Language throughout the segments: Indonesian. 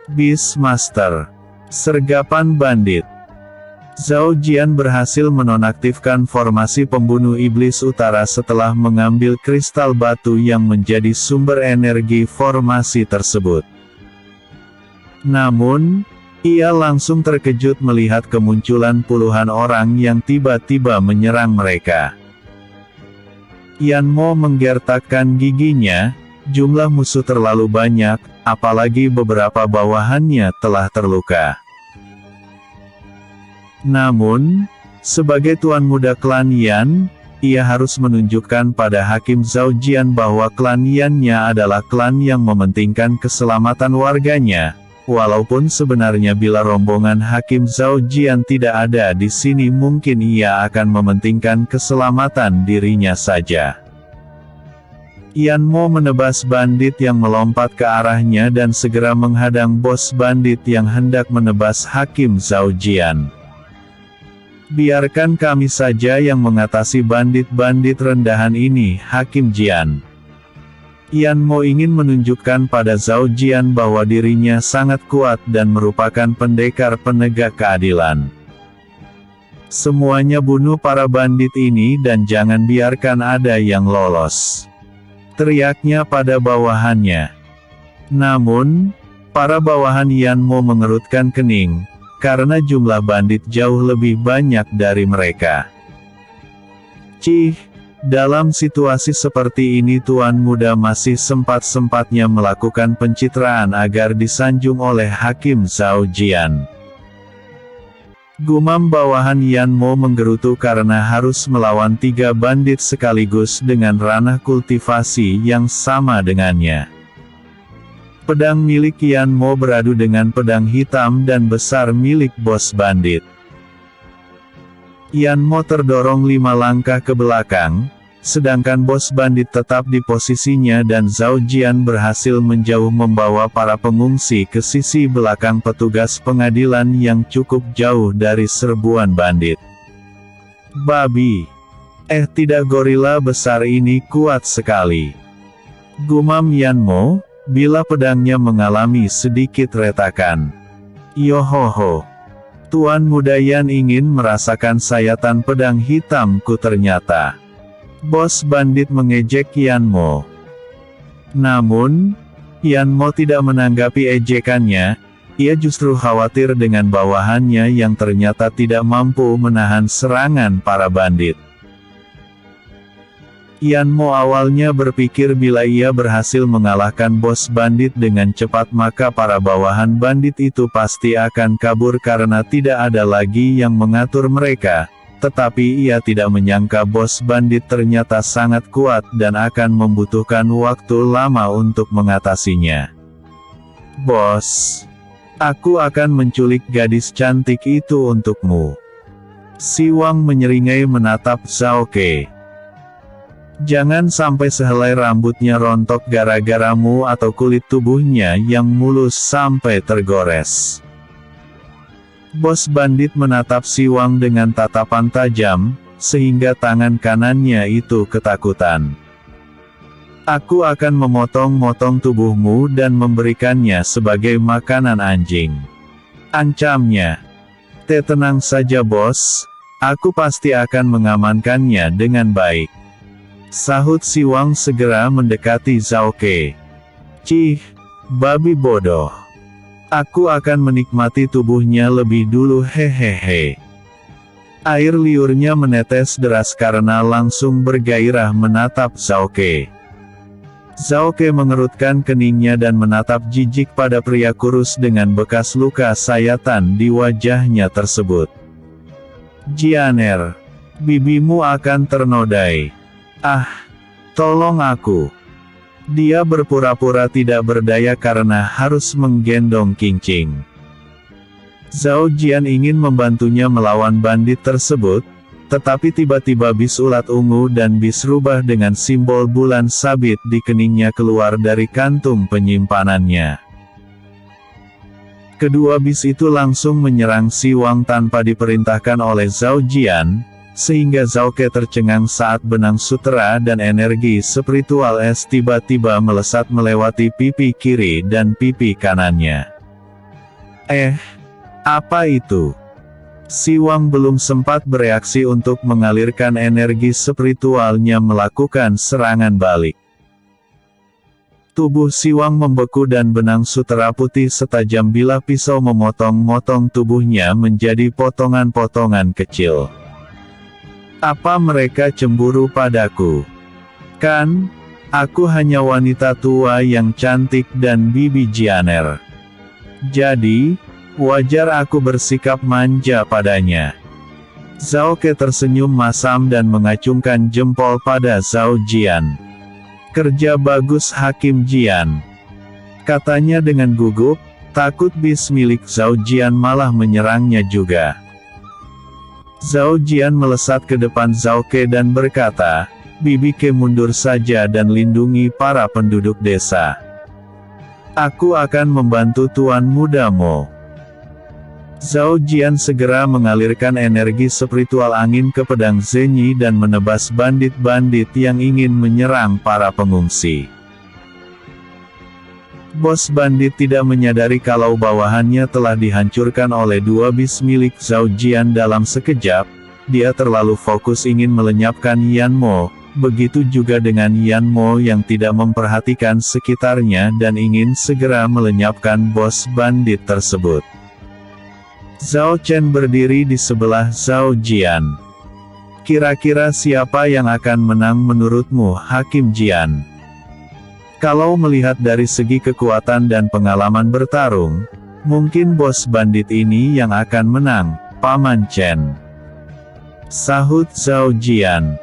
Beastmaster. Sergapan bandit. Zhao Jian berhasil menonaktifkan formasi pembunuh iblis utara setelah mengambil kristal batu yang menjadi sumber energi formasi tersebut. Namun, ia langsung terkejut melihat kemunculan puluhan orang yang tiba-tiba menyerang mereka. Yan Mo menggertakkan giginya, jumlah musuh terlalu banyak, apalagi beberapa bawahannya telah terluka. Namun, sebagai tuan muda klan Yan, ia harus menunjukkan pada Hakim Zhao Jian bahwa klan Yan-nya adalah klan yang mementingkan keselamatan warganya, walaupun sebenarnya bila rombongan Hakim Zhao Jian tidak ada di sini mungkin ia akan mementingkan keselamatan dirinya saja. Yan Mo menebas bandit yang melompat ke arahnya dan segera menghadang bos bandit yang hendak menebas Hakim Zhao Jian. Biarkan kami saja yang mengatasi bandit-bandit rendahan ini, Hakim Jian. Yan Mo ingin menunjukkan pada Zhao Jian bahwa dirinya sangat kuat dan merupakan pendekar penegak keadilan. Semuanya bunuh para bandit ini dan jangan biarkan ada yang lolos, teriaknya pada bawahannya. Namun, para bawahan Yan Mo mengerutkan kening, karena jumlah bandit jauh lebih banyak dari mereka. Cih, dalam situasi seperti ini tuan muda masih sempat-sempatnya melakukan pencitraan agar disanjung oleh Hakim Zhao Jian. Gumam bawahan Yan Mo menggerutu karena harus melawan 3 bandit sekaligus dengan ranah kultivasi yang sama dengannya. Pedang milik Yan Mo beradu dengan pedang hitam dan besar milik bos bandit. Yan Mo terdorong 5 langkah ke belakang, sedangkan bos bandit tetap di posisinya dan Zhao Jian berhasil menjauh membawa para pengungsi ke sisi belakang petugas pengadilan yang cukup jauh dari serbuan bandit. Babi. Tidak, gorila besar ini kuat sekali, gumam Yan Mo, bila pedangnya mengalami sedikit retakan. Yohoho. Tuan muda Yan ingin merasakan sayatan pedang hitamku ternyata. Bos bandit mengejek Yan Mo. Namun, Yan Mo tidak menanggapi ejekannya, ia justru khawatir dengan bawahannya yang ternyata tidak mampu menahan serangan para bandit. Yan Mo awalnya berpikir bila ia berhasil mengalahkan bos bandit dengan cepat maka para bawahan bandit itu pasti akan kabur karena tidak ada lagi yang mengatur mereka, tetapi ia tidak menyangka bos bandit ternyata sangat kuat dan akan membutuhkan waktu lama untuk mengatasinya. Bos, aku akan menculik gadis cantik itu untukmu. Si Wang menyeringai menatap Zhao Ke. Jangan sampai sehelai rambutnya rontok gara-garamu atau kulit tubuhnya yang mulus sampai tergores. Bos bandit menatap Si Wang dengan tatapan tajam, sehingga tangan kanannya itu ketakutan. Aku akan memotong-motong tubuhmu dan memberikannya sebagai makanan anjing, ancamnya. Tenang saja bos, aku pasti akan mengamankannya dengan baik, sahut Si Wang segera mendekati Zhao Ke. Cih, babi bodoh. Aku akan menikmati tubuhnya lebih dulu, hehehe. Air liurnya menetes deras karena langsung bergairah menatap Zhao Ke. Zhao Ke mengerutkan keningnya dan menatap jijik pada pria kurus dengan bekas luka sayatan di wajahnya tersebut. Jianer, bibimu akan ternodai. Ah, tolong aku. Dia berpura-pura tidak berdaya karena harus menggendong Qingqing. Zhao Jian ingin membantunya melawan bandit tersebut, tetapi tiba-tiba bis ulat ungu dan bis rubah dengan simbol bulan sabit di keningnya keluar dari kantung penyimpanannya. Kedua bis itu langsung menyerang Si Wang tanpa diperintahkan oleh Zhao Jian, sehingga Zhao Ke tercengang saat benang sutera dan energi spiritual es tiba-tiba melesat melewati pipi kiri dan pipi kanannya. Apa itu? Si Wang belum sempat bereaksi untuk mengalirkan energi spiritualnya melakukan serangan balik. Tubuh Si Wang membeku dan benang sutera putih setajam bilah pisau memotong-motong tubuhnya menjadi potongan-potongan kecil. Apa mereka cemburu padaku? Kan, aku hanya wanita tua yang cantik dan bibi Jianer. Jadi, wajar aku bersikap manja padanya. Zhao Ke tersenyum masam dan mengacungkan jempol pada Zhao Jian. Kerja bagus Hakim Jian, katanya dengan gugup, takut bis milik Zhao Jian malah menyerangnya juga. Zhao Jian melesat ke depan Zhao Ke dan berkata, Bibi Ke mundur saja dan lindungi para penduduk desa. Aku akan membantu Tuan Muda Mo. Zhao Jian segera mengalirkan energi spiritual angin ke pedang Zenyi dan menebas bandit-bandit yang ingin menyerang para pengungsi. Bos bandit tidak menyadari kalau bawahannya telah dihancurkan oleh dua bis milik Zhao Jian dalam sekejap. Dia terlalu fokus ingin melenyapkan Yan Mo. Begitu juga dengan Yan Mo yang tidak memperhatikan sekitarnya dan ingin segera melenyapkan bos bandit tersebut. Zhao Chen berdiri di sebelah Zhao Jian. Kira-kira siapa yang akan menang menurutmu, Hakim Jian? Kalau melihat dari segi kekuatan dan pengalaman bertarung, mungkin bos bandit ini yang akan menang, Paman Chen. Sahut Zhao Jian.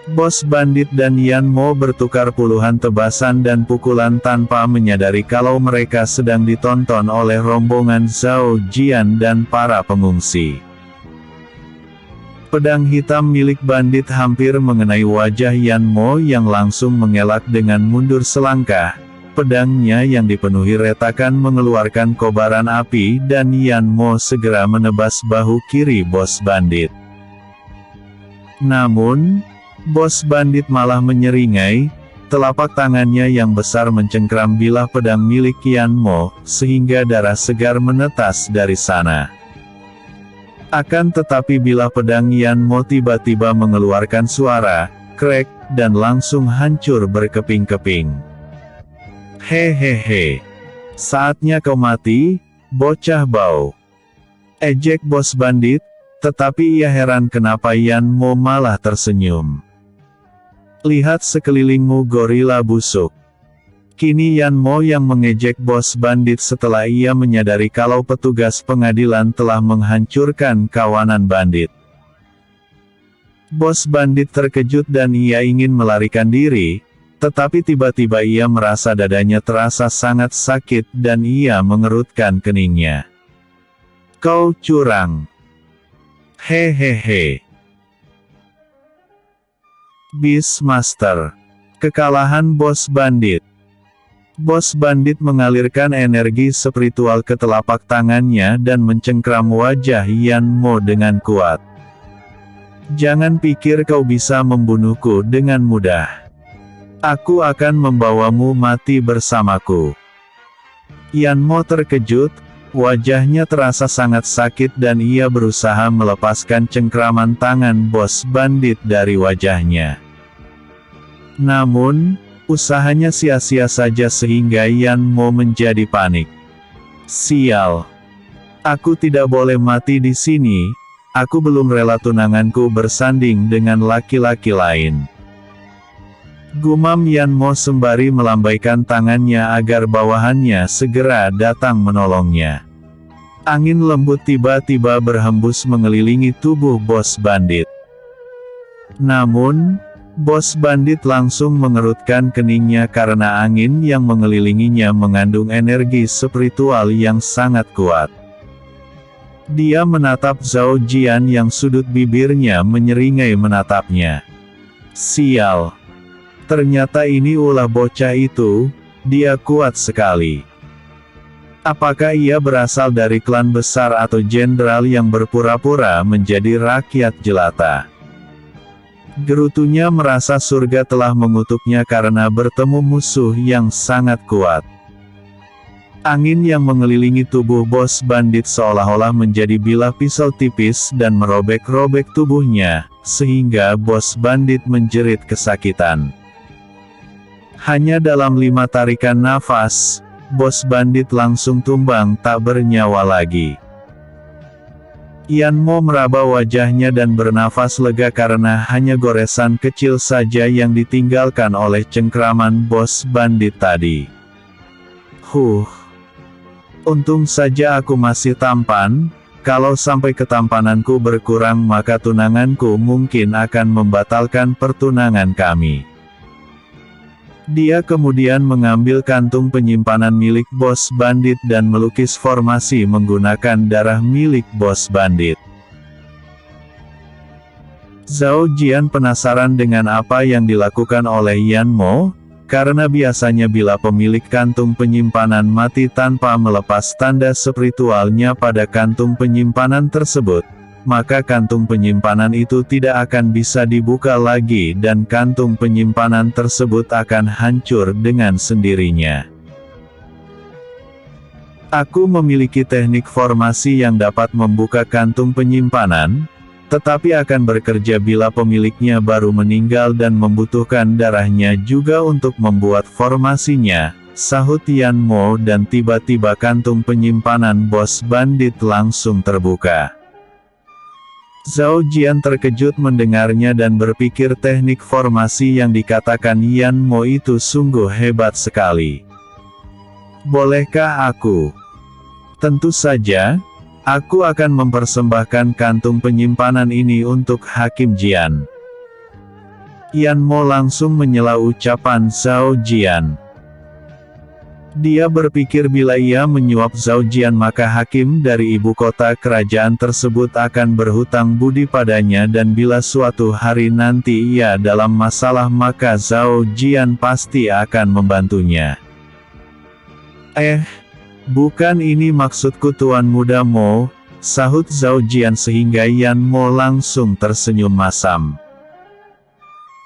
Bos bandit dan Yan Mo bertukar puluhan tebasan dan pukulan tanpa menyadari kalau mereka sedang ditonton oleh rombongan Zhao Jian dan para pengungsi. Pedang hitam milik bandit hampir mengenai wajah Yan Mo yang langsung mengelak dengan mundur selangkah. Pedangnya yang dipenuhi retakan mengeluarkan kobaran api dan Yan Mo segera menebas bahu kiri bos bandit. Namun, bos bandit malah menyeringai, telapak tangannya yang besar mencengkram bilah pedang milik Yan Mo, sehingga darah segar menetas dari sana. Akan tetapi bilah pedang Yan Mo tiba-tiba mengeluarkan suara, krek, dan langsung hancur berkeping-keping. Hehehe. Saatnya kau mati, bocah bau. Ejek bos bandit, tetapi ia heran kenapa Yan Mo malah tersenyum. Lihat sekelilingmu gorila busuk. Kini Yan Mo yang mengejek bos bandit setelah ia menyadari kalau petugas pengadilan telah menghancurkan kawanan bandit. Bos bandit terkejut dan ia ingin melarikan diri, tetapi tiba-tiba ia merasa dadanya terasa sangat sakit dan ia mengerutkan keningnya. Kau curang. Hehehe. Beastmaster. Kekalahan bos bandit. Bos bandit mengalirkan energi spiritual ke telapak tangannya dan mencengkram wajah Yan Mo dengan kuat. Jangan pikir kau bisa membunuhku dengan mudah. Aku akan membawamu mati bersamaku. Yan Mo terkejut, wajahnya terasa sangat sakit dan ia berusaha melepaskan cengkraman tangan bos bandit dari wajahnya. Namun, usahanya sia-sia saja sehingga Yan Mo menjadi panik. Sial. Aku tidak boleh mati di sini, aku belum rela tunanganku bersanding dengan laki-laki lain. Gumam Yan Mo sembari melambaikan tangannya agar bawahannya segera datang menolongnya. Angin lembut tiba-tiba berhembus mengelilingi tubuh bos bandit. Namun, bos bandit langsung mengerutkan keningnya karena angin yang mengelilinginya mengandung energi spiritual yang sangat kuat. Dia menatap Zhao Jian yang sudut bibirnya menyeringai menatapnya. Sial. Ternyata ini ulah bocah itu, dia kuat sekali. Apakah ia berasal dari klan besar atau jenderal yang berpura-pura menjadi rakyat jelata? Gerutunya merasa surga telah mengutuknya karena bertemu musuh yang sangat kuat. Angin yang mengelilingi tubuh bos bandit seolah-olah menjadi bilah pisau tipis dan merobek-robek tubuhnya, sehingga bos bandit menjerit kesakitan. Hanya dalam 5 tarikan nafas, bos bandit langsung tumbang tak bernyawa lagi. Yanmo meraba wajahnya dan bernafas lega karena hanya goresan kecil saja yang ditinggalkan oleh cengkraman bos bandit tadi. Untung saja aku masih tampan, kalau sampai ketampananku berkurang maka tunanganku mungkin akan membatalkan pertunangan kami. Dia kemudian mengambil kantung penyimpanan milik bos bandit dan melukis formasi menggunakan darah milik bos bandit. Zhao Jian penasaran dengan apa yang dilakukan oleh Yanmo, karena biasanya bila pemilik kantung penyimpanan mati tanpa melepas tanda spiritualnya pada kantung penyimpanan tersebut, maka kantung penyimpanan itu tidak akan bisa dibuka lagi dan kantung penyimpanan tersebut akan hancur dengan sendirinya. Aku memiliki teknik formasi yang dapat membuka kantung penyimpanan, tetapi akan bekerja bila pemiliknya baru meninggal dan membutuhkan darahnya juga untuk membuat formasinya, sahut Yanmo, dan tiba-tiba kantung penyimpanan bos bandit langsung terbuka. Zhao Jian terkejut mendengarnya dan berpikir teknik formasi yang dikatakan Yanmo itu sungguh hebat sekali. Bolehkah aku? Tentu saja. Aku akan mempersembahkan kantung penyimpanan ini untuk Hakim Jian. Yanmo langsung menyela ucapan Zhao Jian. Dia berpikir bila ia menyuap Zhao Jian maka hakim dari ibu kota kerajaan tersebut akan berhutang budi padanya dan bila suatu hari nanti ia dalam masalah maka Zhao Jian pasti akan membantunya. Bukan ini maksudku Tuan Muda Mo, sahut Zhao Jian sehingga Yanmo langsung tersenyum masam.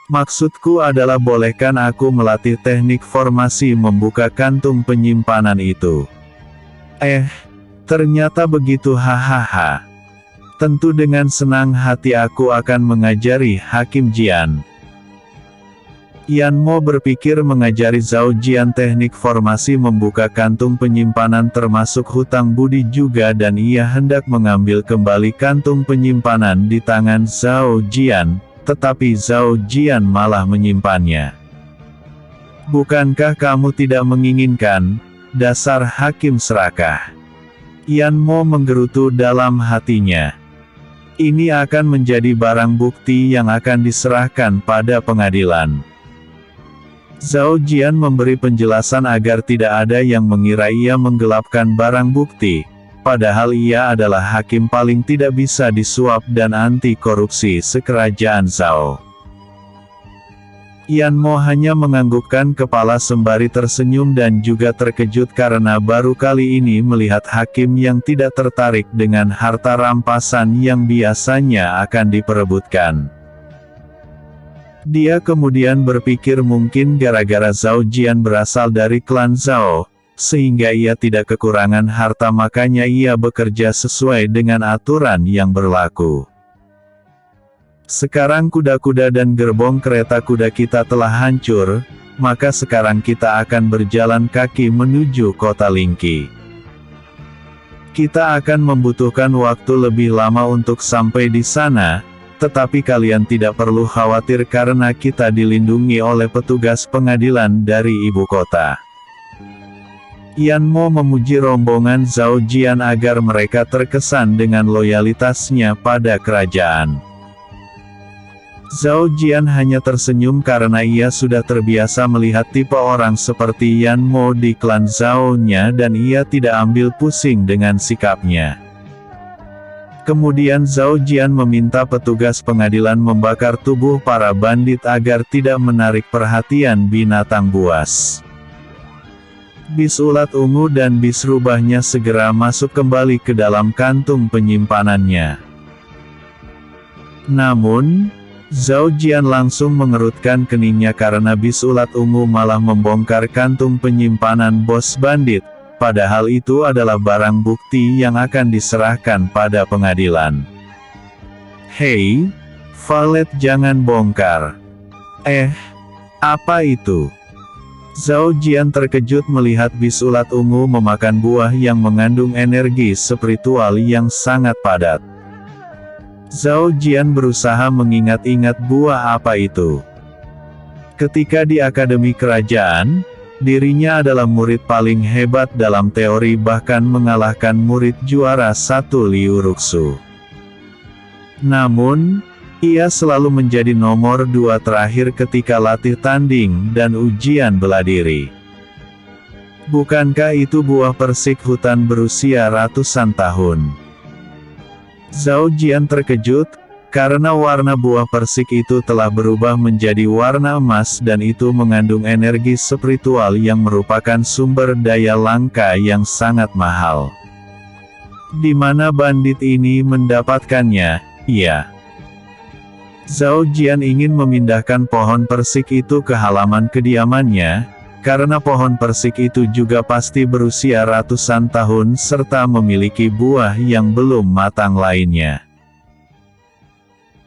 Maksudku adalah bolehkan aku melatih teknik formasi membuka kantung penyimpanan itu. Ternyata begitu, hahaha. Tentu dengan senang hati aku akan mengajari Hakim Jian. Yanmo berpikir mengajari Zhao Jian teknik formasi membuka kantung penyimpanan termasuk hutang budi juga dan ia hendak mengambil kembali kantung penyimpanan di tangan Zhao Jian, tetapi Zhao Jian malah menyimpannya. Bukankah kamu tidak menginginkan, dasar hakim serakah? Yanmo menggerutu dalam hatinya. Ini akan menjadi barang bukti yang akan diserahkan pada pengadilan. Zhao Jian memberi penjelasan agar tidak ada yang mengira ia menggelapkan barang bukti, padahal ia adalah hakim paling tidak bisa disuap dan anti korupsi sekerajaan Zhao. Yanmo hanya menganggukkan kepala sembari tersenyum dan juga terkejut karena baru kali ini melihat hakim yang tidak tertarik dengan harta rampasan yang biasanya akan diperebutkan. Dia kemudian berpikir mungkin gara-gara Zhao Jian berasal dari klan Zhao, sehingga ia tidak kekurangan harta makanya ia bekerja sesuai dengan aturan yang berlaku. Sekarang kuda-kuda dan gerbong kereta kuda kita telah hancur, maka sekarang kita akan berjalan kaki menuju kota Lingqi. Kita akan membutuhkan waktu lebih lama untuk sampai di sana, tetapi kalian tidak perlu khawatir karena kita dilindungi oleh petugas pengadilan dari ibu kota. Yanmo memuji rombongan Zhao Jian agar mereka terkesan dengan loyalitasnya pada kerajaan. Zhao Jian hanya tersenyum karena ia sudah terbiasa melihat tipe orang seperti Yanmo di klan Zhao-nya dan ia tidak ambil pusing dengan sikapnya. Kemudian Zhao Jian meminta petugas pengadilan membakar tubuh para bandit agar tidak menarik perhatian binatang buas. Bis ulat ungu dan bis rubahnya segera masuk kembali ke dalam kantung penyimpanannya. Namun, Zhao Jian langsung mengerutkan keningnya karena bis ulat ungu malah membongkar kantung penyimpanan bos bandit, padahal itu adalah barang bukti yang akan diserahkan pada pengadilan. Hei, Valet, jangan bongkar. Apa itu? Zhao Jian terkejut melihat bis ulat ungu memakan buah yang mengandung energi spiritual yang sangat padat. Zhao Jian berusaha mengingat-ingat buah apa itu. Ketika di Akademi Kerajaan, dirinya adalah murid paling hebat dalam teori, bahkan mengalahkan murid juara 1 Liu Ruxu. Namun, ia selalu menjadi nomor 2 terakhir ketika latih tanding dan ujian bela diri. Bukankah itu buah persik hutan berusia ratusan tahun? Zhao Jian terkejut, karena warna buah persik itu telah berubah menjadi warna emas dan itu mengandung energi spiritual yang merupakan sumber daya langka yang sangat mahal. Di mana bandit ini mendapatkannya? Iya. Zhao Jian ingin memindahkan pohon persik itu ke halaman kediamannya, karena pohon persik itu juga pasti berusia ratusan tahun serta memiliki buah yang belum matang lainnya.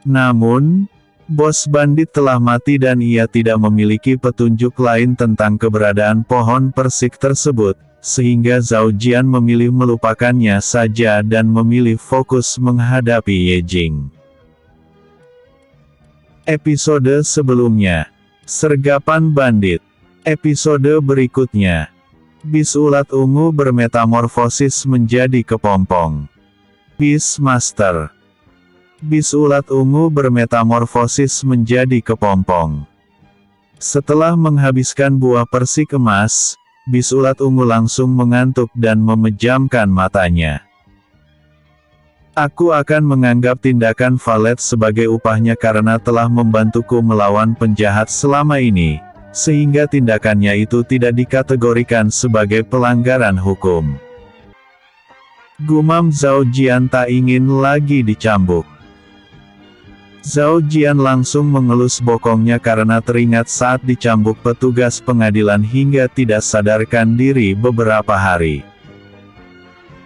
Namun, bos bandit telah mati dan ia tidak memiliki petunjuk lain tentang keberadaan pohon persik tersebut, sehingga Zhao Jian memilih melupakannya saja dan memilih fokus menghadapi Ye Jing. Episode sebelumnya, Sergapan Bandit. Episode berikutnya, bis ulat ungu bermetamorfosis menjadi kepompong. Beast Master. Bis ulat ungu bermetamorfosis menjadi kepompong. Setelah menghabiskan buah persik emas, bis ulat ungu langsung mengantuk dan memejamkan matanya. Aku akan menganggap tindakan Valet sebagai upahnya karena telah membantuku melawan penjahat selama ini, sehingga tindakannya itu tidak dikategorikan sebagai pelanggaran hukum. Gumam Zhao Jian tak ingin lagi dicambuk. Zhao Jian langsung mengelus bokongnya karena teringat saat dicambuk petugas pengadilan hingga tidak sadarkan diri beberapa hari.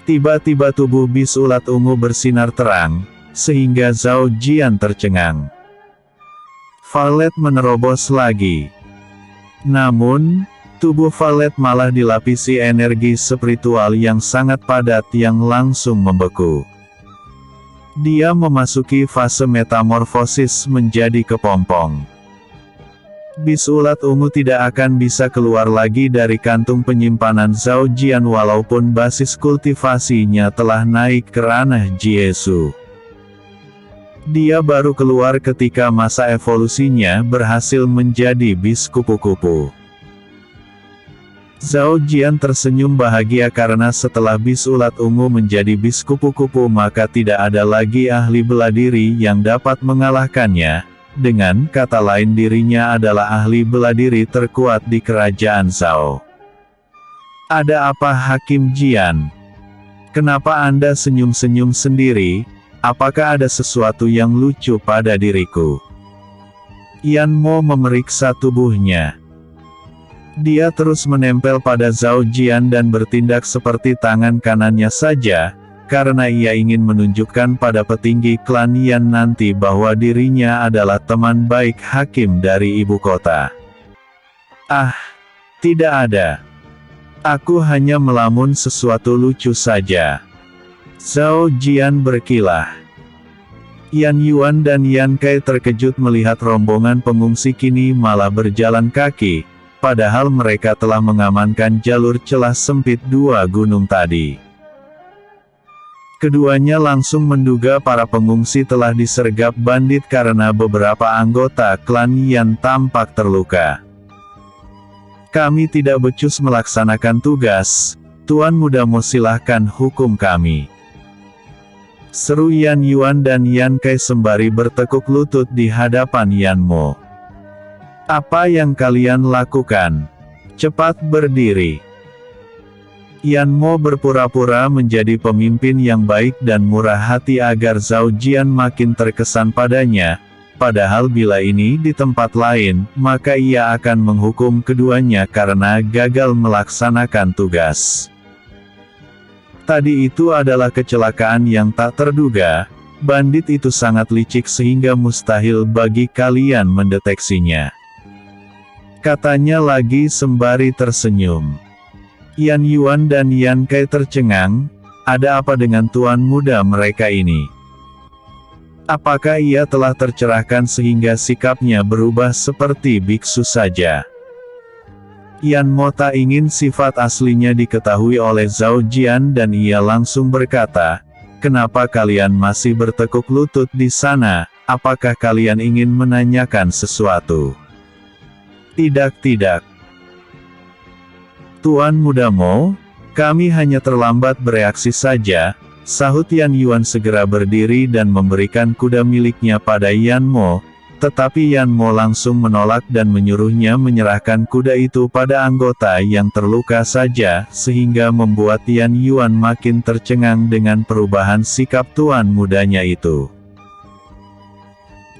Tiba-tiba tubuh bis ulat ungu bersinar terang, sehingga Zhao Jian tercengang. Valet menerobos lagi. Namun, tubuh Valet malah dilapisi energi spiritual yang sangat padat yang langsung membeku. Dia memasuki fase metamorfosis menjadi kepompong. Bis ulat ungu tidak akan bisa keluar lagi dari kantung penyimpanan Zhao Jian walaupun basis kultivasinya telah naik ke ranah Jiesu. Dia baru keluar ketika masa evolusinya berhasil menjadi bis kupu-kupu. Zhao Jian tersenyum bahagia karena setelah bis ulat ungu menjadi bis kupu-kupu maka tidak ada lagi ahli bela diri yang dapat mengalahkannya. Dengan kata lain dirinya adalah ahli bela diri terkuat di kerajaan Zhao. Ada apa Hakim Jian? Kenapa Anda senyum-senyum sendiri? Apakah ada sesuatu yang lucu pada diriku? Yan Mo memeriksa tubuhnya. Dia terus menempel pada Zhao Jian dan bertindak seperti tangan kanannya saja, karena ia ingin menunjukkan pada petinggi klan Yan nanti bahwa dirinya adalah teman baik hakim dari ibu kota. Ah, tidak ada. Aku hanya melamun sesuatu lucu saja. Zhao Jian berkilah. Yan Yuan dan Yan Kai terkejut melihat rombongan pengungsi kini malah berjalan kaki, padahal mereka telah mengamankan jalur celah sempit dua gunung tadi. Keduanya langsung menduga para pengungsi telah disergap bandit karena beberapa anggota klan Yan tampak terluka. Kami tidak becus melaksanakan tugas, Tuan Muda Mo silahkan hukum kami. Seru Yan Yuan dan Yan Kai sembari bertekuk lutut di hadapan Yan Mo. Apa yang kalian lakukan? Cepat berdiri. Yan Mo berpura-pura menjadi pemimpin yang baik dan murah hati agar Zhao Jian makin terkesan padanya, padahal bila ini di tempat lain, maka ia akan menghukum keduanya karena gagal melaksanakan tugas. Tadi itu adalah kecelakaan yang tak terduga. Bandit itu sangat licik sehingga mustahil bagi kalian mendeteksinya. Katanya lagi sembari tersenyum. Yan Yuan dan Yan Kai tercengang, ada apa dengan tuan muda mereka ini? Apakah ia telah tercerahkan sehingga sikapnya berubah seperti biksu saja? Yan Mo tak ingin sifat aslinya diketahui oleh Zhao Jian dan ia langsung berkata, kenapa kalian masih bertekuk lutut di sana? Apakah kalian ingin menanyakan sesuatu? Tidak. Tuan muda Mo, kami hanya terlambat bereaksi saja, sahut Yan Yuan segera berdiri dan memberikan kuda miliknya pada Yan Mo, tetapi Yan Mo langsung menolak dan menyuruhnya menyerahkan kuda itu pada anggota yang terluka saja, sehingga membuat Yan Yuan makin tercengang dengan perubahan sikap tuan mudanya itu.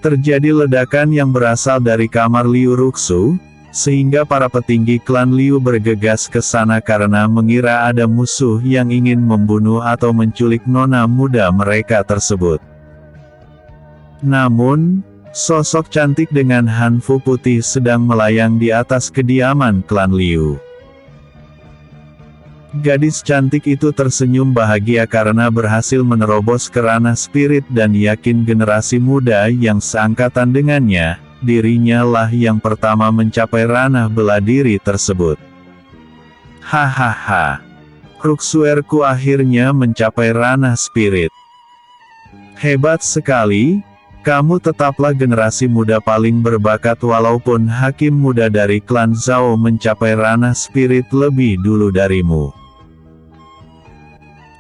Terjadi ledakan yang berasal dari kamar Liu Ruxu, sehingga para petinggi klan Liu bergegas ke sana karena mengira ada musuh yang ingin membunuh atau menculik nona muda mereka tersebut. Namun, sosok cantik dengan hanfu putih sedang melayang di atas kediaman klan Liu. Gadis cantik itu tersenyum bahagia karena berhasil menerobos ke ranah spirit dan yakin generasi muda yang seangkatan dengannya, dirinya lah yang pertama mencapai ranah bela diri tersebut. Hahaha. Ruxuerku akhirnya mencapai ranah spirit. Hebat sekali, kamu tetaplah generasi muda paling berbakat walaupun hakim muda dari klan Zhao mencapai ranah spirit lebih dulu darimu.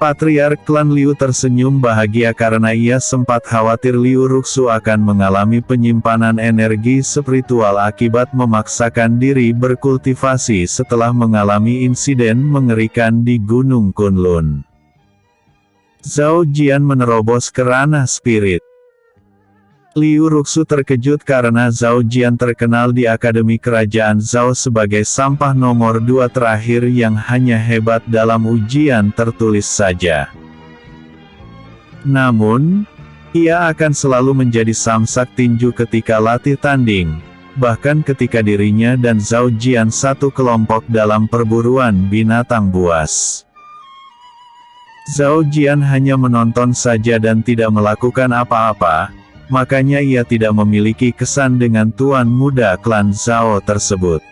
Patriark klan Liu tersenyum bahagia karena ia sempat khawatir Liu Ruxu akan mengalami penyimpanan energi spiritual akibat memaksakan diri berkultivasi setelah mengalami insiden mengerikan di Gunung Kunlun. Zhao Jian menerobos ke ranah spirit. Liu Ruxu terkejut karena Zhao Jian terkenal di Akademi Kerajaan Zhao sebagai sampah nomor 2 terakhir yang hanya hebat dalam ujian tertulis saja. Namun, ia akan selalu menjadi samsak tinju ketika latih tanding, bahkan ketika dirinya dan Zhao Jian satu kelompok dalam perburuan binatang buas. Zhao Jian hanya menonton saja dan tidak melakukan apa-apa. Makanya ia tidak memiliki kesan dengan tuan muda klan Zhao tersebut.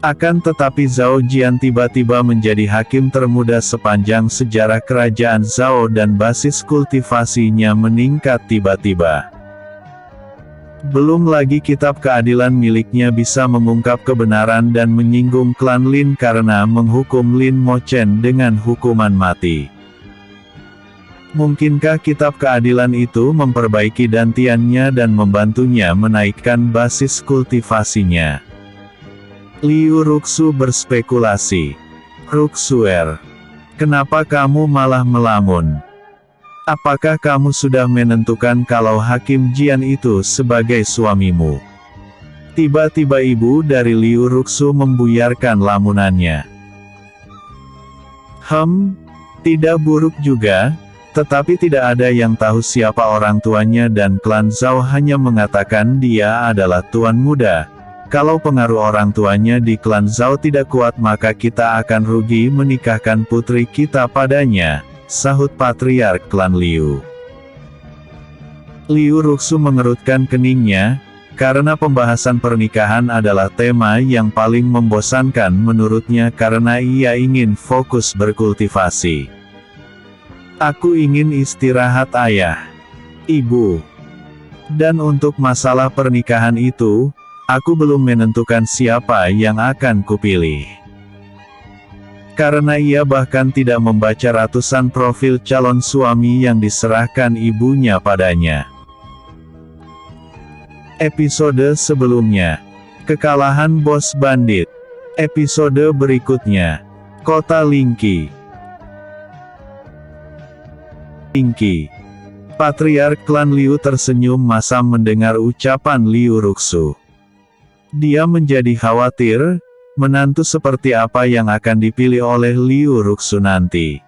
Akan tetapi Zhao Jian tiba-tiba menjadi hakim termuda sepanjang sejarah kerajaan Zhao dan basis kultivasinya meningkat tiba-tiba. Belum lagi kitab keadilan miliknya bisa mengungkap kebenaran dan menyinggung klan Lin karena menghukum Lin Mo Chen dengan hukuman mati. Mungkinkah kitab keadilan itu memperbaiki dantiannya dan membantunya menaikkan basis kultivasinya? Liu Ruxu berspekulasi. Ruxuer, kenapa kamu malah melamun? Apakah kamu sudah menentukan kalau Hakim Jian itu sebagai suamimu? Tiba-tiba ibu dari Liu Ruxu membuyarkan lamunannya. Tidak buruk juga. Tetapi tidak ada yang tahu siapa orang tuanya dan klan Zhao hanya mengatakan dia adalah tuan muda. Kalau pengaruh orang tuanya di klan Zhao tidak kuat maka kita akan rugi menikahkan putri kita padanya, sahut patriark klan Liu. Liu Ruxu mengerutkan keningnya, karena pembahasan pernikahan adalah tema yang paling membosankan menurutnya karena ia ingin fokus berkultivasi. Aku ingin istirahat ayah, ibu. Dan untuk masalah pernikahan itu, aku belum menentukan siapa yang akan kupilih. Karena ia bahkan tidak membaca ratusan profil calon suami yang diserahkan ibunya padanya. Episode sebelumnya, kekalahan bos bandit. Episode berikutnya, Kota Lingqi. Patriark klan Liu tersenyum masam mendengar ucapan Liu Ruxu. Dia menjadi khawatir, menantu seperti apa yang akan dipilih oleh Liu Ruxu nanti.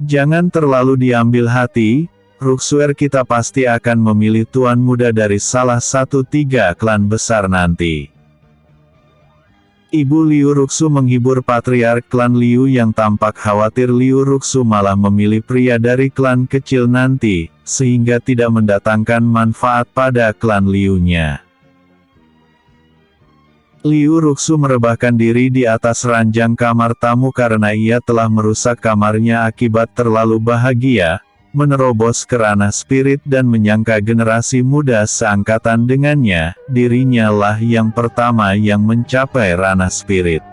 Jangan terlalu diambil hati, Ruxuer kita pasti akan memilih tuan muda dari salah satu 3 klan besar nanti. Ibu Liu Ruxu menghibur patriark klan Liu yang tampak khawatir Liu Ruxu malah memilih pria dari klan kecil nanti, sehingga tidak mendatangkan manfaat pada klan Liu-nya. Liu Ruxu merebahkan diri di atas ranjang kamar tamu karena ia telah merusak kamarnya akibat terlalu bahagia, menerobos ke ranah spirit dan menyangka generasi muda seangkatan dengannya, dirinya lah yang pertama yang mencapai ranah spirit.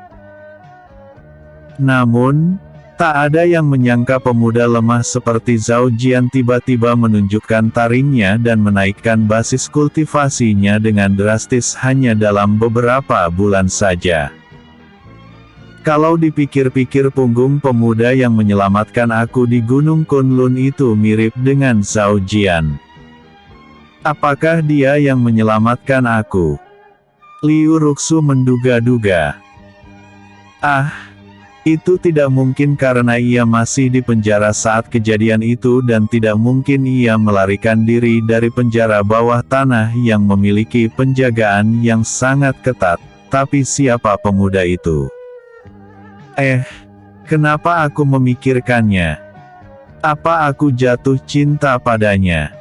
Namun, tak ada yang menyangka pemuda lemah seperti Zhao Jian tiba-tiba menunjukkan taringnya dan menaikkan basis kultivasinya dengan drastis hanya dalam beberapa bulan saja. Kalau dipikir-pikir punggung pemuda yang menyelamatkan aku di Gunung Kunlun itu mirip dengan Zhao Jian. Apakah dia yang menyelamatkan aku? Liu Ruxu menduga-duga. Itu tidak mungkin karena ia masih di penjara saat kejadian itu dan tidak mungkin ia melarikan diri dari penjara bawah tanah yang memiliki penjagaan yang sangat ketat. Tapi siapa pemuda itu? Kenapa aku memikirkannya? Apa aku jatuh cinta padanya?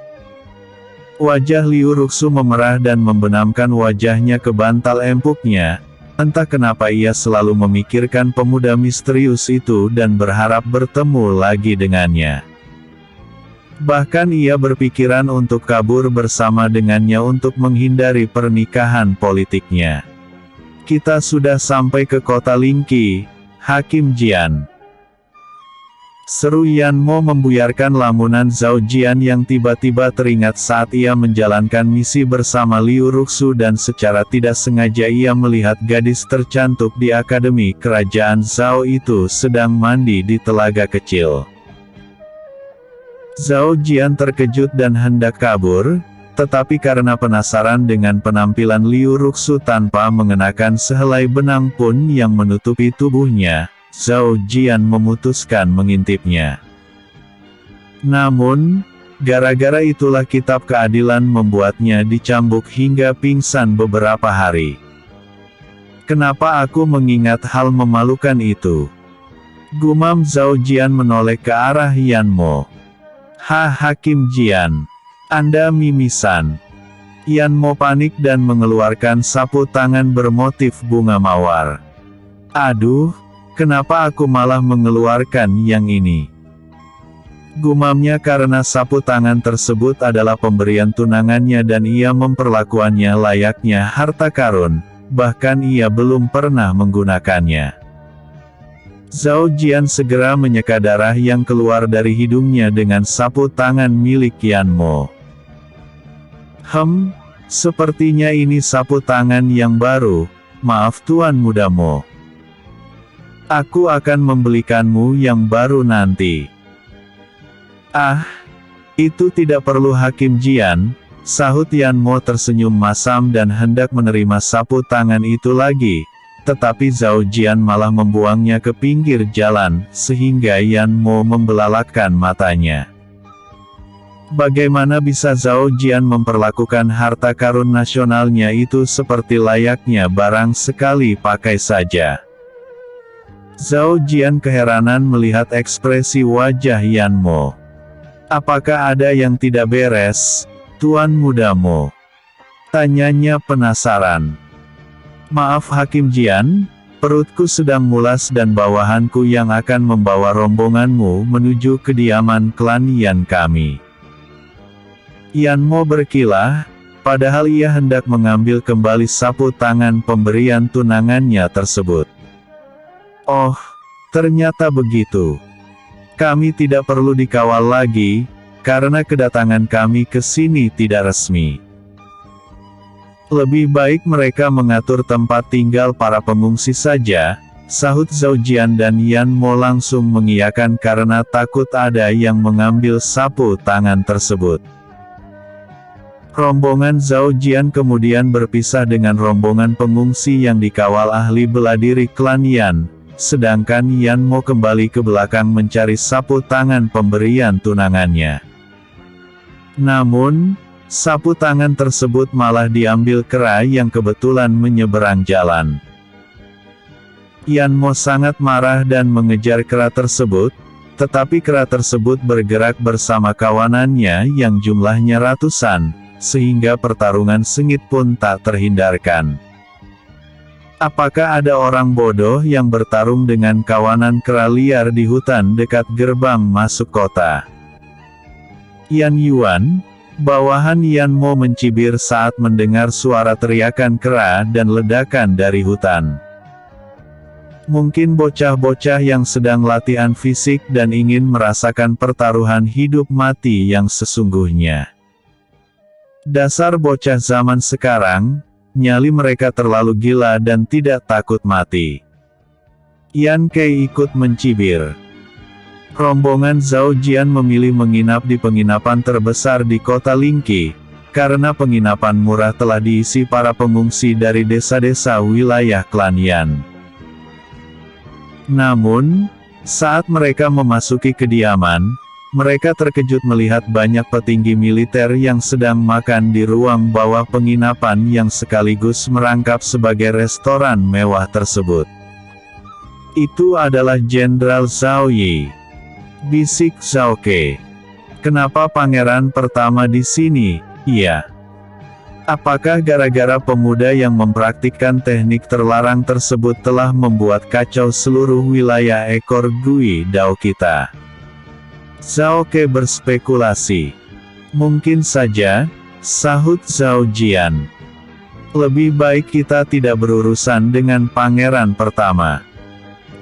Wajah Liu Ruxu memerah dan membenamkan wajahnya ke bantal empuknya. Entah kenapa ia selalu memikirkan pemuda misterius itu dan berharap bertemu lagi dengannya. Bahkan ia berpikiran untuk kabur bersama dengannya untuk menghindari pernikahan politiknya. Kita sudah sampai ke kota Lingqi, Hakim Jian. Seru Yan Mo membuyarkan lamunan Zhao Jian yang tiba-tiba teringat saat ia menjalankan misi bersama Liu Ruxu dan secara tidak sengaja ia melihat gadis tercantik di akademi kerajaan Zhao itu sedang mandi di telaga kecil. Zhao Jian terkejut dan hendak kabur, tetapi karena penasaran dengan penampilan Liu Ruxu tanpa mengenakan sehelai benang pun yang menutupi tubuhnya, Zhao Jian memutuskan mengintipnya. Namun, gara-gara itulah kitab keadilan membuatnya dicambuk hingga pingsan beberapa hari. Kenapa aku mengingat hal memalukan itu? Gumam Zhao Jian menoleh ke arah Yan Mo. Hakim Jian. Anda mimisan. Yan Mo panik dan mengeluarkan sapu tangan bermotif bunga mawar. Aduh, kenapa aku malah mengeluarkan yang ini? Gumamnya karena sapu tangan tersebut adalah pemberian tunangannya dan ia memperlakukannya layaknya harta karun, bahkan ia belum pernah menggunakannya. Zhao Jian segera menyeka darah yang keluar dari hidungnya dengan sapu tangan milik Yan Mo. Sepertinya ini sapu tangan yang baru, maaf Tuan Muda Mo. Aku akan membelikanmu yang baru nanti. Itu tidak perlu Hakim Jian, sahut Yan Mo tersenyum masam dan hendak menerima sapu tangan itu lagi, tetapi Zhao Jian malah membuangnya ke pinggir jalan, sehingga Yan Mo membelalakkan matanya. Bagaimana bisa Zhao Jian memperlakukan harta karun nasionalnya itu seperti layaknya barang sekali pakai saja? Zhao Jian keheranan melihat ekspresi wajah Yan Mo. Apakah ada yang tidak beres, Tuan Muda Mo? Tanyanya penasaran. Maaf Hakim Jian, perutku sedang mulas dan bawahanku yang akan membawa rombonganmu menuju kediaman klan Yan kami. Yan Mo berkilah, padahal ia hendak mengambil kembali sapu tangan pemberian tunangannya tersebut. Oh, ternyata begitu. Kami tidak perlu dikawal lagi, karena kedatangan kami ke sini tidak resmi. Lebih baik mereka mengatur tempat tinggal para pengungsi saja, sahut Zhao Jian dan Yan Mo langsung mengiyakan karena takut ada yang mengambil sapu tangan tersebut. Rombongan Zhao Jian kemudian berpisah dengan rombongan pengungsi yang dikawal ahli bela diri klan Yan, sedangkan Yan Mo kembali ke belakang mencari sapu tangan pemberian tunangannya. Namun, sapu tangan tersebut malah diambil kera yang kebetulan menyeberang jalan. Yan Mo sangat marah dan mengejar kera tersebut, tetapi kera tersebut bergerak bersama kawanannya yang jumlahnya ratusan, sehingga pertarungan sengit pun tak terhindarkan. Apakah ada orang bodoh yang bertarung dengan kawanan kera liar di hutan dekat gerbang masuk kota? Yan Yuan, bawahan Yan Mo mencibir saat mendengar suara teriakan kera dan ledakan dari hutan. Mungkin bocah-bocah yang sedang latihan fisik dan ingin merasakan pertaruhan hidup mati yang sesungguhnya. Dasar bocah zaman sekarang, nyali mereka terlalu gila dan tidak takut mati. Yan Kei ikut mencibir. Rombongan Zhao Jian memilih menginap di penginapan terbesar di kota Lingqi, karena penginapan murah telah diisi para pengungsi dari desa-desa wilayah klan Yan. Namun, saat mereka memasuki kediaman, mereka terkejut melihat banyak petinggi militer yang sedang makan di ruang bawah penginapan yang sekaligus merangkap sebagai restoran mewah tersebut. Itu adalah Jenderal Zhao Yi, bisik Zhao Ke. Kenapa pangeran pertama di sini? Iya. Apakah gara-gara pemuda yang mempraktikkan teknik terlarang tersebut telah membuat kacau seluruh wilayah ekor Gui Dao kita? Zhao Ke berspekulasi. Mungkin saja, sahut Zhao Jian. Lebih baik kita tidak berurusan dengan pangeran pertama.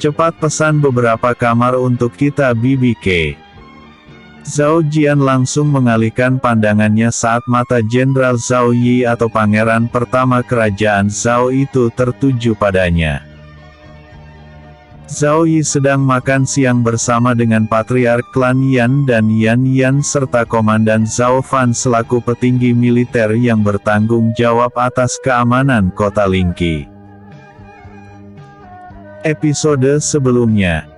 Cepat pesan beberapa kamar untuk kita Bibi Ke. Zhao Jian langsung mengalihkan pandangannya saat mata Jenderal Zhao Yi atau pangeran pertama kerajaan Zhao itu tertuju padanya. Zhao Yi sedang makan siang bersama dengan Patriark klan Yan dan Yan Yan serta Komandan Zhao Fan selaku petinggi militer yang bertanggung jawab atas keamanan kota Lingqi. Episode sebelumnya,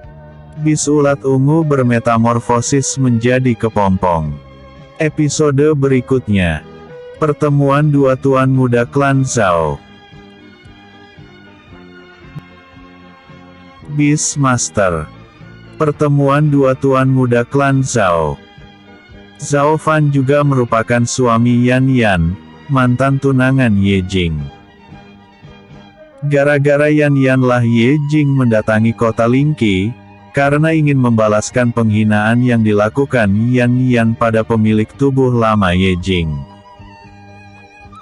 bis ulat ungu bermetamorfosis menjadi kepompong. Episode berikutnya, pertemuan dua tuan muda klan Zhao. Beastmaster. Pertemuan dua tuan muda klan Zhao. Zhao Fan juga merupakan suami Yan Yan, mantan tunangan Ye Jing. Gara-gara Yan Yan lah Ye Jing mendatangi kota Lingqi, karena ingin membalaskan penghinaan yang dilakukan Yan Yan pada pemilik tubuh lama Ye Jing.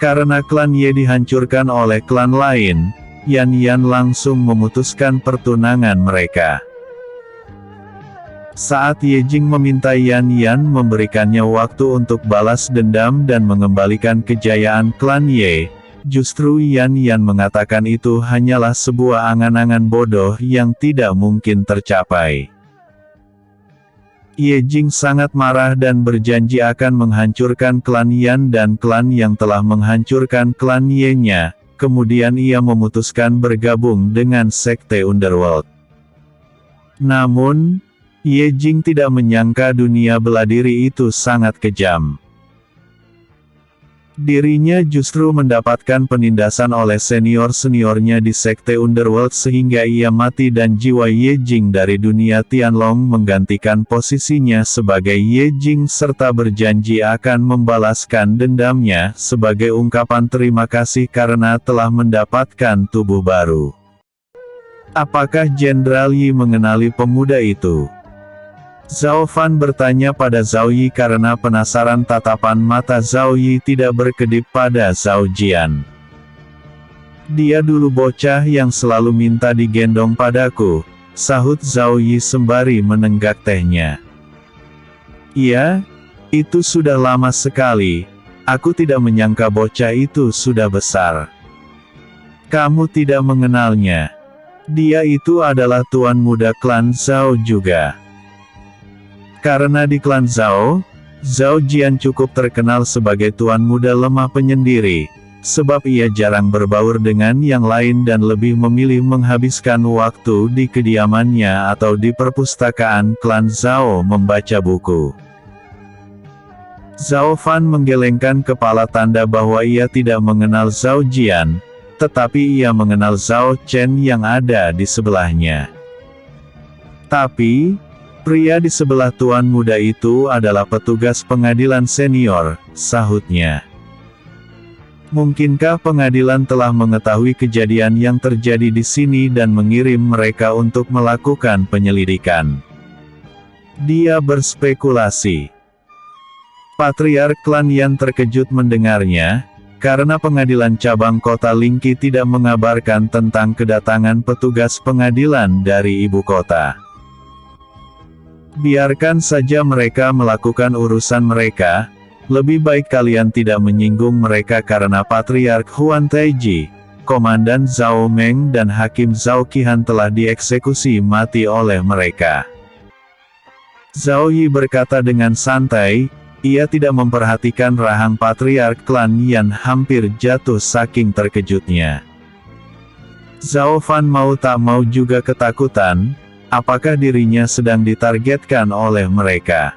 Karena klan Ye dihancurkan oleh klan lain, Yan Yan langsung memutuskan pertunangan mereka. Saat Ye Jing meminta Yan Yan memberikannya waktu untuk balas dendam dan mengembalikan kejayaan klan Ye, justru Yan Yan mengatakan itu hanyalah sebuah angan-angan bodoh yang tidak mungkin tercapai. Ye Jing sangat marah dan berjanji akan menghancurkan klan Yan dan klan yang telah menghancurkan klan Ye-nya. Kemudian ia memutuskan bergabung dengan sekte Underworld. Namun, Ye Jing tidak menyangka dunia bela diri itu sangat kejam. Dirinya justru mendapatkan penindasan oleh senior-seniornya di sekte Underworld sehingga ia mati dan jiwa Ye Jing dari dunia Tianlong menggantikan posisinya sebagai Ye Jing serta berjanji akan membalaskan dendamnya sebagai ungkapan terima kasih karena telah mendapatkan tubuh baru. Apakah Jenderal Yi mengenali pemuda itu? Zhao Fan bertanya pada Zhao Yi karena penasaran. Tatapan mata Zhao Yi tidak berkedip pada Zhao Jian. Dia dulu bocah yang selalu minta digendong padaku, sahut Zhao Yi sembari menenggak tehnya. Iya, itu sudah lama sekali, aku tidak menyangka bocah itu sudah besar. Kamu tidak mengenalnya. Dia itu adalah tuan muda klan Zhao juga. Karena di klan Zhao, Zhao Jian cukup terkenal sebagai tuan muda lemah penyendiri, sebab ia jarang berbaur dengan yang lain dan lebih memilih menghabiskan waktu di kediamannya atau di perpustakaan klan Zhao membaca buku. Zhao Fan menggelengkan kepala tanda bahwa ia tidak mengenal Zhao Jian, tetapi ia mengenal Zhao Chen yang ada di sebelahnya. Tapi, pria di sebelah tuan muda itu adalah petugas pengadilan senior, sahutnya. Mungkinkah pengadilan telah mengetahui kejadian yang terjadi di sini dan mengirim mereka untuk melakukan penyelidikan? Dia berspekulasi. Patriark klan Yan terkejut mendengarnya, karena pengadilan cabang kota Lingqi tidak mengabarkan tentang kedatangan petugas pengadilan dari ibu kota. Biarkan saja mereka melakukan urusan mereka, lebih baik kalian tidak menyinggung mereka karena Patriark Huan Taiji, Komandan Zhao Meng dan Hakim Zhao Qihan telah dieksekusi mati oleh mereka. Zhao Yi berkata dengan santai. Ia tidak memperhatikan rahang Patriark klan Yan hampir jatuh saking terkejutnya. Zhao Fan mau tak mau juga ketakutan, apakah dirinya sedang ditargetkan oleh mereka.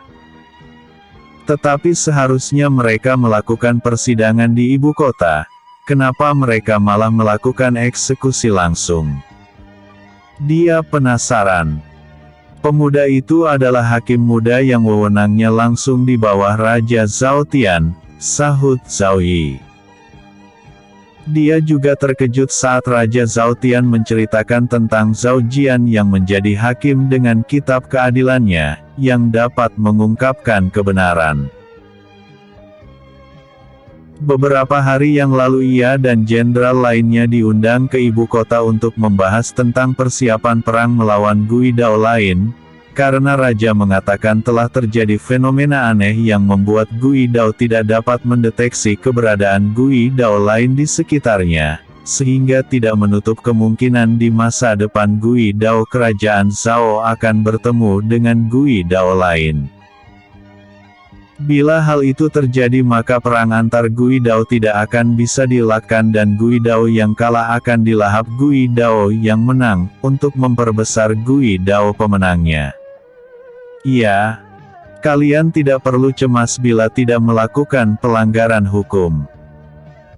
Tetapi seharusnya mereka melakukan persidangan di ibu kota, kenapa mereka malah melakukan eksekusi langsung? Dia penasaran. Pemuda itu adalah hakim muda yang wewenangnya langsung di bawah Raja Zhao Tian, sahut Zhao Yi. Dia juga terkejut saat Raja Zhao Tian menceritakan tentang Zhao Jian yang menjadi hakim dengan kitab keadilannya, yang dapat mengungkapkan kebenaran. Beberapa hari yang lalu ia dan jenderal lainnya diundang ke ibu kota untuk membahas tentang persiapan perang melawan Gui Dao lain, karena Raja mengatakan telah terjadi fenomena aneh yang membuat Gui Dao tidak dapat mendeteksi keberadaan Gui Dao lain di sekitarnya, sehingga tidak menutup kemungkinan di masa depan Gui Dao kerajaan Zhao akan bertemu dengan Gui Dao lain. Bila hal itu terjadi maka perang antar Gui Dao tidak akan bisa dielakkan dan Gui Dao yang kalah akan dilahap Gui Dao yang menang, untuk memperbesar Gui Dao pemenangnya. Iya, kalian tidak perlu cemas bila tidak melakukan pelanggaran hukum.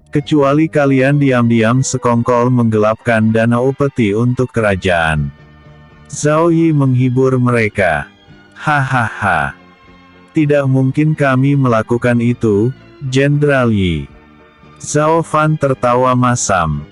Kecuali kalian diam-diam sekongkol menggelapkan dana upeti untuk kerajaan. Zhao Yi menghibur mereka. Hahaha. Tidak mungkin kami melakukan itu, Jenderal Yi. Zhao Fan tertawa masam.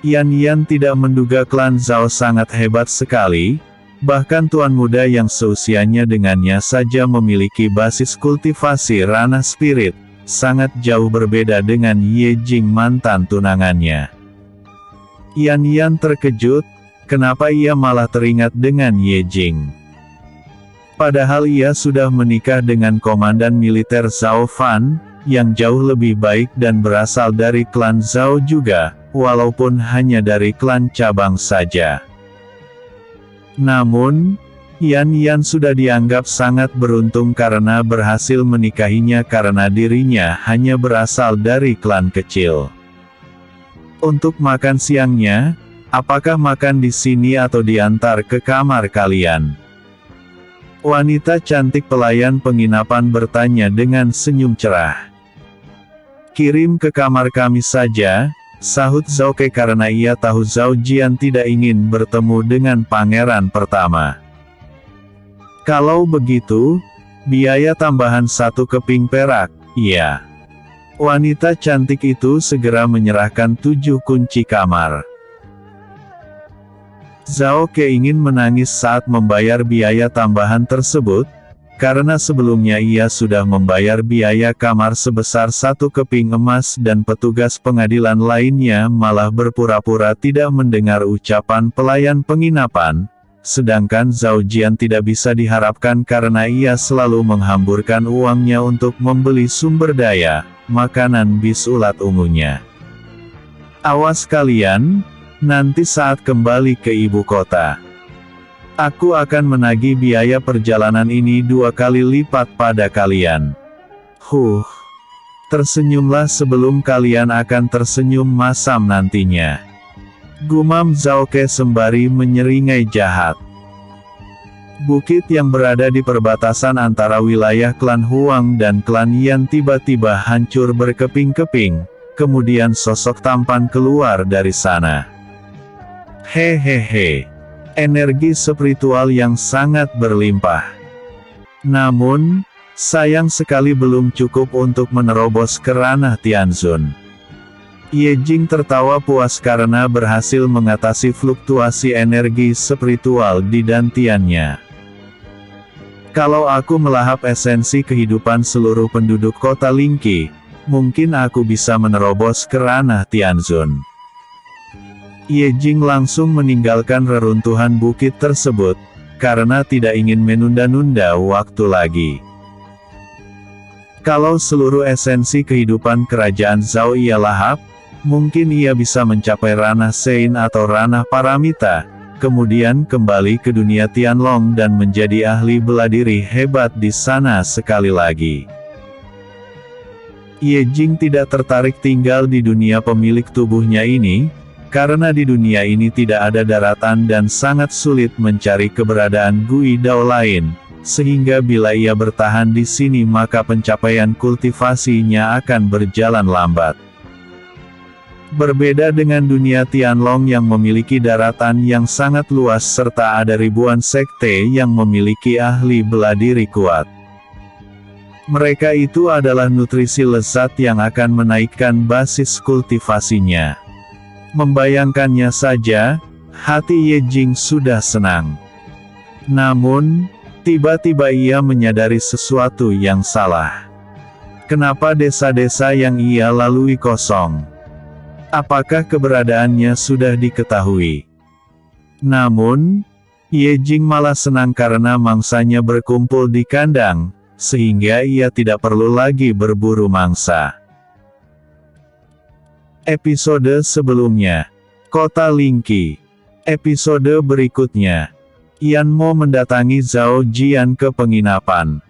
Yan tidak menduga klan Zhao sangat hebat sekali, bahkan tuan muda yang seusianya dengannya saja memiliki basis kultivasi ranah spirit, sangat jauh berbeda dengan Ye Jing mantan tunangannya. Yan terkejut, kenapa ia malah teringat dengan Ye Jing. Padahal ia sudah menikah dengan komandan militer Zhao Fan, yang jauh lebih baik dan berasal dari klan Zhao juga, walaupun hanya dari klan cabang saja. Namun, Yan sudah dianggap sangat beruntung karena berhasil menikahinya karena dirinya hanya berasal dari klan kecil. Untuk makan siangnya, apakah makan di sini atau diantar ke kamar kalian? Wanita cantik pelayan penginapan bertanya dengan senyum cerah. Kirim ke kamar kami saja, sahut Zhao Ke karena ia tahu Zhao Jian tidak ingin bertemu dengan pangeran pertama. Kalau begitu, biaya tambahan 1 keping perak, iya. Wanita cantik itu segera menyerahkan 7 kunci kamar. Zhao Ke ingin menangis saat membayar biaya tambahan tersebut, karena sebelumnya ia sudah membayar biaya kamar sebesar 1 keping emas dan petugas pengadilan lainnya malah berpura-pura tidak mendengar ucapan pelayan penginapan, sedangkan Zhao Jian tidak bisa diharapkan karena ia selalu menghamburkan uangnya untuk membeli sumber daya, makanan bis ulat ungunya. Awas kalian! Nanti saat kembali ke ibu kota, Aku akan menagih biaya perjalanan ini 2 kali lipat pada kalian. Tersenyumlah sebelum kalian akan tersenyum masam nantinya. Gumam Zhao Ke sembari menyeringai jahat. Bukit yang berada di perbatasan antara wilayah klan Huang dan klan Yan tiba-tiba hancur berkeping-keping, kemudian sosok tampan keluar dari sana. Hehehe. Energi spiritual yang sangat berlimpah. Namun, sayang sekali belum cukup untuk menerobos ke ranah Tianzun. Ye Jing tertawa puas karena berhasil mengatasi fluktuasi energi spiritual di dantiannya. Kalau aku melahap esensi kehidupan seluruh penduduk kota Lingqi, mungkin aku bisa menerobos ke ranah Tianzun. Ye Jing langsung meninggalkan reruntuhan bukit tersebut, karena tidak ingin menunda-nunda waktu lagi. Kalau seluruh esensi kehidupan kerajaan Zhao ia lahap, mungkin ia bisa mencapai ranah Sein atau ranah Paramita, kemudian kembali ke dunia Tianlong dan menjadi ahli bela diri hebat di sana sekali lagi. Ye Jing tidak tertarik tinggal di dunia pemilik tubuhnya ini, karena di dunia ini tidak ada daratan dan sangat sulit mencari keberadaan Gui Dao lain, sehingga bila ia bertahan di sini maka pencapaian kultivasinya akan berjalan lambat. Berbeda dengan dunia Tianlong yang memiliki daratan yang sangat luas serta ada ribuan sekte yang memiliki ahli bela diri kuat. Mereka itu adalah nutrisi lezat yang akan menaikkan basis kultivasinya. Membayangkannya saja, hati Ye Jing sudah senang. Namun, tiba-tiba ia menyadari sesuatu yang salah. Kenapa desa-desa yang ia lalui kosong? Apakah keberadaannya sudah diketahui? Namun, Ye Jing malah senang karena mangsanya berkumpul di kandang, sehingga ia tidak perlu lagi berburu mangsa. Episode sebelumnya, Kota Lingqi. Episode berikutnya, Yan Mo mendatangi Zhao Jian ke penginapan.